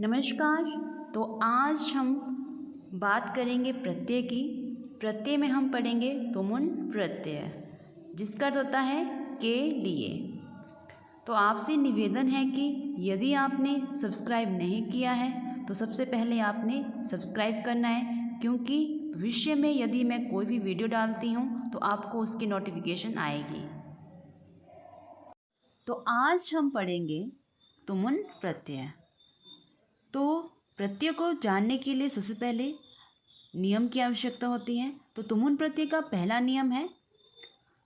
नमस्कार। तो आज हम बात करेंगे प्रत्यय की। प्रत्यय में हम पढ़ेंगे तुमुन प्रत्यय, जिसका अर्थ होता है के लिए। तो आपसे निवेदन है कि यदि आपने सब्सक्राइब नहीं किया है तो सबसे पहले आपने सब्सक्राइब करना है, क्योंकि भविष्य में यदि मैं कोई भी वीडियो डालती हूँ तो आपको उसकी नोटिफिकेशन आएगी। तो आज हम पढ़ेंगे तुमुन प्रत्यय। तो प्रत्यय को जानने के लिए सबसे पहले नियम की आवश्यकता होती है। तो तुमुन प्रत्यय का पहला नियम है,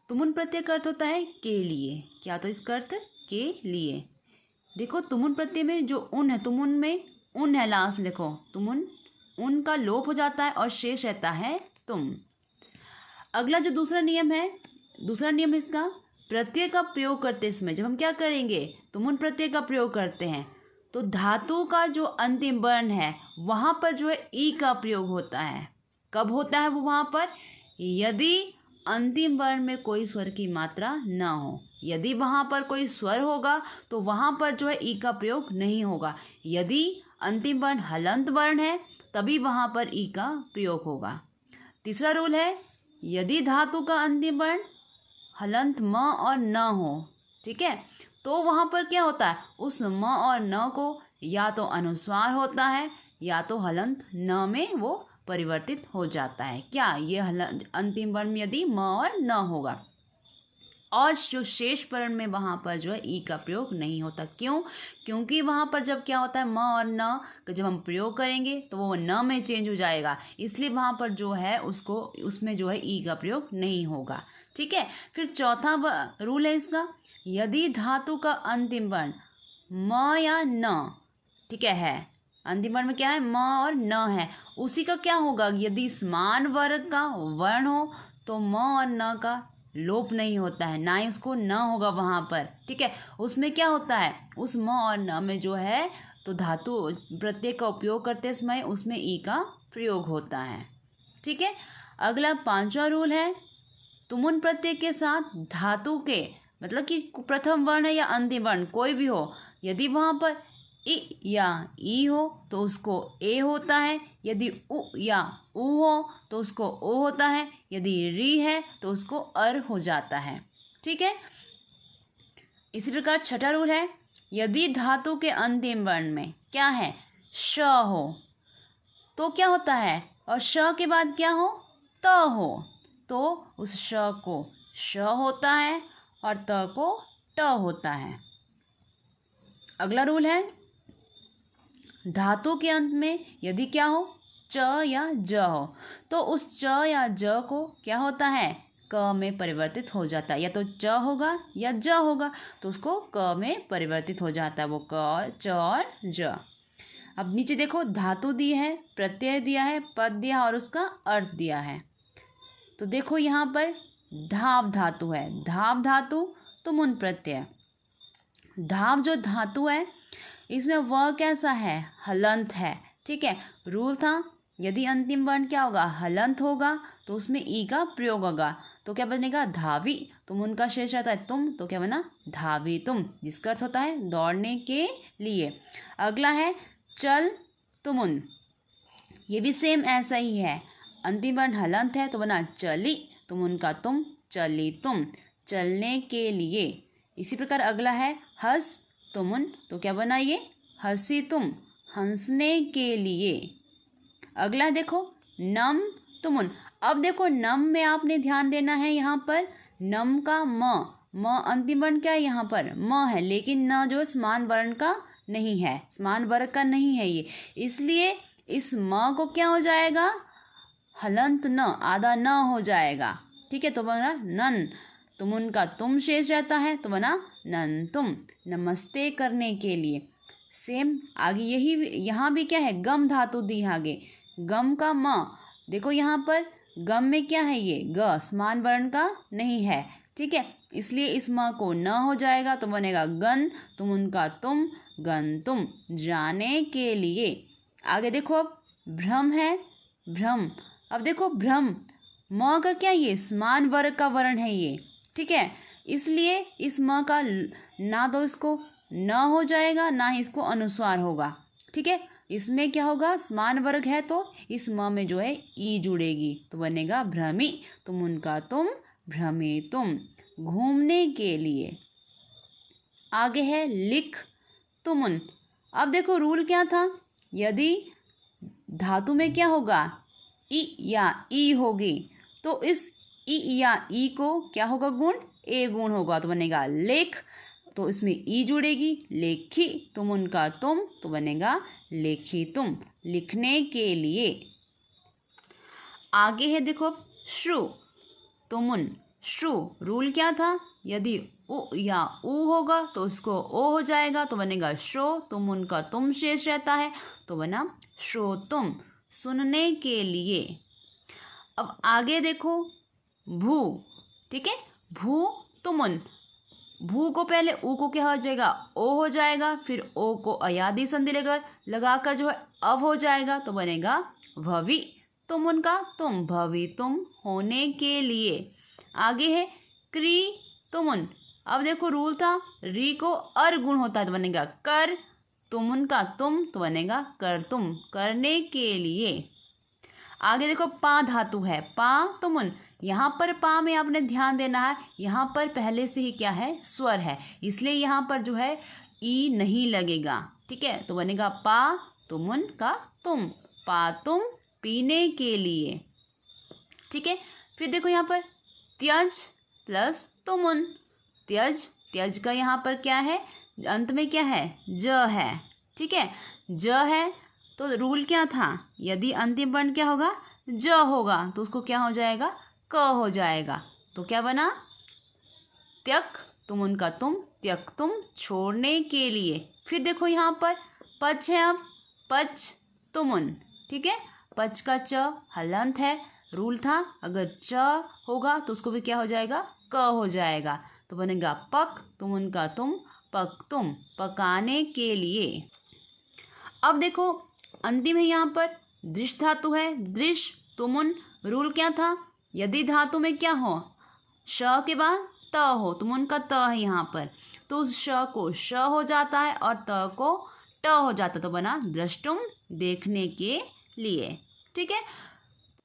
तुमुन प्रत्यय का अर्थ होता है के लिए। क्या होता है इसका अर्थ? के लिए। देखो तुमुन प्रत्यय में जो उन है, तुमुन में उन है लास्ट में, देखो तुमुन उन का लोप हो जाता है और शेष रहता है तुम। अगला जो दूसरा नियम है इसका, प्रत्यय का प्रयोग करते समय जब हम क्या करेंगे, तुमुन प्रत्यय का प्रयोग करते हैं तो धातु का जो अंतिम वर्ण है वहाँ पर जो है ई का प्रयोग होता है। कब होता है वो? वहाँ पर यदि अंतिम वर्ण में कोई स्वर की मात्रा ना हो। यदि वहाँ पर कोई स्वर होगा तो वहाँ पर जो है ई का प्रयोग नहीं होगा। यदि अंतिम वर्ण हलंत वर्ण है तभी वहाँ पर ई का प्रयोग होगा। तीसरा रूल है, यदि धातु का अंतिम वर्ण हलंत म और न हो, ठीक है, तो वहाँ पर क्या होता है, उस म और न को या तो अनुस्वार होता है या तो हलंत न में वो परिवर्तित हो जाता है। क्या ये अंतिम वर्ण में यदि म और न होगा, और जो शेष वर्ण में वहाँ पर जो है ई का प्रयोग नहीं होता। क्यों? क्योंकि वहाँ पर जब क्या होता है, म और न का जब हम प्रयोग करेंगे तो वो न में चेंज हो जाएगा, इसलिए वहाँ पर जो है उसमें जो है ई का प्रयोग नहीं होगा। ठीक है। फिर चौथा रूल है इसका, यदि धातु का अंतिम वर्ण म या न, ठीक है, अंतिम वर्ण में क्या है, म और न है, उसी का क्या होगा, यदि समान वर्ग का वर्ण हो तो म और न का लोप नहीं होता है, ना ही उसको न होगा वहाँ पर। ठीक है, उसमें क्या होता है, उस म और न में जो है तो धातु प्रत्यय का उपयोग करते समय उसमें ई का प्रयोग होता है। ठीक है। अगला पांचवा रूल है, तुमुन प्रत्यय के साथ धातु के मतलब कि प्रथम वर्ण है या अंतिम वर्ण कोई भी हो, यदि वहाँ पर इ या ई हो तो उसको ए होता है, यदि उ या उ हो तो उसको ओ होता है, यदि री है तो उसको अर हो जाता है। ठीक है। इसी प्रकार छठा रूल है, यदि धातु के अंतिम वर्ण में क्या है, श हो तो क्या होता है, और श के बाद क्या हो, त हो, तो उस श को श होता है और त को ट होता है। अगला रूल है, धातु के अंत में यदि क्या हो, च या ज हो तो उस च या ज को क्या होता है, क में परिवर्तित हो जाता है। या तो च होगा या ज होगा तो उसको क में परिवर्तित हो जाता है, वो क और च और ज। अब नीचे देखो, धातु दी है, प्रत्यय दिया है, पद दिया और उसका अर्थ दिया है। तो देखो यहाँ पर धाव धातु है, धाव धातु तुमुन प्रत्यय। धाव जो धातु है इसमें वह कैसा है, हलंत है। ठीक है, रूल था यदि अंतिम वर्ण क्या होगा, हलंत होगा तो उसमें ई का प्रयोग होगा, तो क्या बनेगा, धावी। तुमुन का शेष रहता है तुम, तो क्या बना, धावी तुम, जिसका अर्थ होता है दौड़ने के लिए। अगला है चल तुमुन, ये भी सेम ऐसा ही है, अंतिम वर्ण हलंत है तो बना चली, तुमुन का तुम, चली तुम, चलने के लिए। इसी प्रकार अगला है हंस तुमुन, तो क्या बना ये, हंसी तुम, हंसने के लिए। अगला देखो नम तुमुन। अब देखो नम में आपने ध्यान देना है, यहाँ पर नम का म अंतिम वर्ण क्या है, यहाँ पर म है, लेकिन न जो समान वर्ण का नहीं है, समान वर्ग का नहीं है ये, इसलिए इस म को क्या हो जाएगा, हलंत न, आधा न हो जाएगा। ठीक है, तो बना नन, तुमुन का तुम शेष रहता है तो बना नन तुम, नमस्ते करने के लिए। सेम आगे यही, यहाँ भी क्या है, गम धातु दी है आगे, गम का म, देखो यहाँ पर गम में क्या है, ये ग समान वर्ण का नहीं है। ठीक है, इसलिए इस म को न हो जाएगा तो बनेगा गन, तुमुन का तुम, गन तुम, जाने के लिए। आगे देखो अब भ्रम है, भ्रम। अब देखो भ्रम, म का क्या, ये समान वर्ग का वर्ण है ये। ठीक है, इसलिए इस म का ना तो इसको न हो जाएगा ना ही इसको अनुस्वार होगा। ठीक है। इसमें क्या होगा, समान वर्ग है तो इस म में जो है ई जुड़ेगी तो बनेगा भ्रमी। तुमुन का तुम, भ्रमी तुम, घूमने के लिए। आगे है लिख तुमुन। अब देखो रूल क्या था, यदि धातु में क्या होगा, इ या ई होगी तो इस इ या ई को क्या होगा गुण, ए गुण होगा तो बनेगा लेख। तो इसमें ई जुड़ेगी, लेखी। तुमुन का तुम तो बनेगा लेखी तुम, लिखने के लिए। आगे है देखो श्रु तुमुन। श्रु रूल क्या था, यदि उ या ऊ होगा तो उसको ओ हो जाएगा तो बनेगा श्रो। तुमुन का तुम शेष रहता है तो बना श्रो तुम, सुनने के लिए। अब आगे देखो भू, ठीक है। भू तुमुन, भू को पहले ऊ को क्या हो जाएगा, ओ हो जाएगा, फिर ओ को अयादी संधि लगाकर जो है अब हो जाएगा तो बनेगा भवि। तुमुन का तुम, भवि तुम, होने के लिए। आगे है क्री तुमुन। अब देखो रूल था, री को अर गुण होता है तो बनेगा कर। तुमुन का तुम तो बनेगा कर तुम, करने के लिए। आगे देखो पा धातु है, पा तुमुन। यहाँ पर पा में आपने ध्यान देना है, यहाँ पर पहले से ही क्या है, स्वर है, इसलिए यहाँ पर जो है ई नहीं लगेगा, ठीक है। तो बनेगा पा तुमुन का तुम, पा तुम, पीने के लिए, ठीक है। फिर देखो यहाँ पर त्यज प्लस तुमुन। त्यज, त्यज का यहाँ पर क्या है, अंत में क्या है, ज है, ठीक है। ज है तो रूल क्या था, यदि अंतिम वर्ण क्या होगा, ज होगा तो उसको क्या हो जाएगा, क हो जाएगा। तो क्या बना, त्यक। तुमुन का तुम, त्यक तुम, छोड़ने के लिए। फिर देखो यहाँ पर पच है, अब पच तुमुन, ठीक है। पच का च हलंत है, रूल था अगर च होगा तो उसको भी क्या हो जाएगा, क हो जाएगा तो बनेगा पक। तुमुन का तुम, पक तुम, पकाने के लिए। अब देखो अंतिम है यहाँ पर दृश धातु है, दृश तुमुन। रूल क्या था, यदि धातु में क्या हो, श के बाद त हो, तुमुन का त है यहाँ पर तो उस श को श हो जाता है और त को ट हो जाता, तो बना द्रष्टुम, देखने के लिए, ठीक है।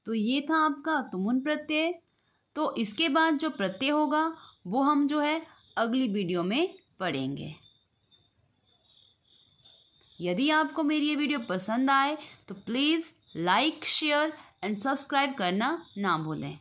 तो ये था आपका तुमुन प्रत्यय। तो इसके बाद जो प्रत्यय होगा वो हम जो है अगली वीडियो में पढ़ेंगे। यदि आपको मेरी ये वीडियो पसंद आए तो please like, share and subscribe करना ना भूलें।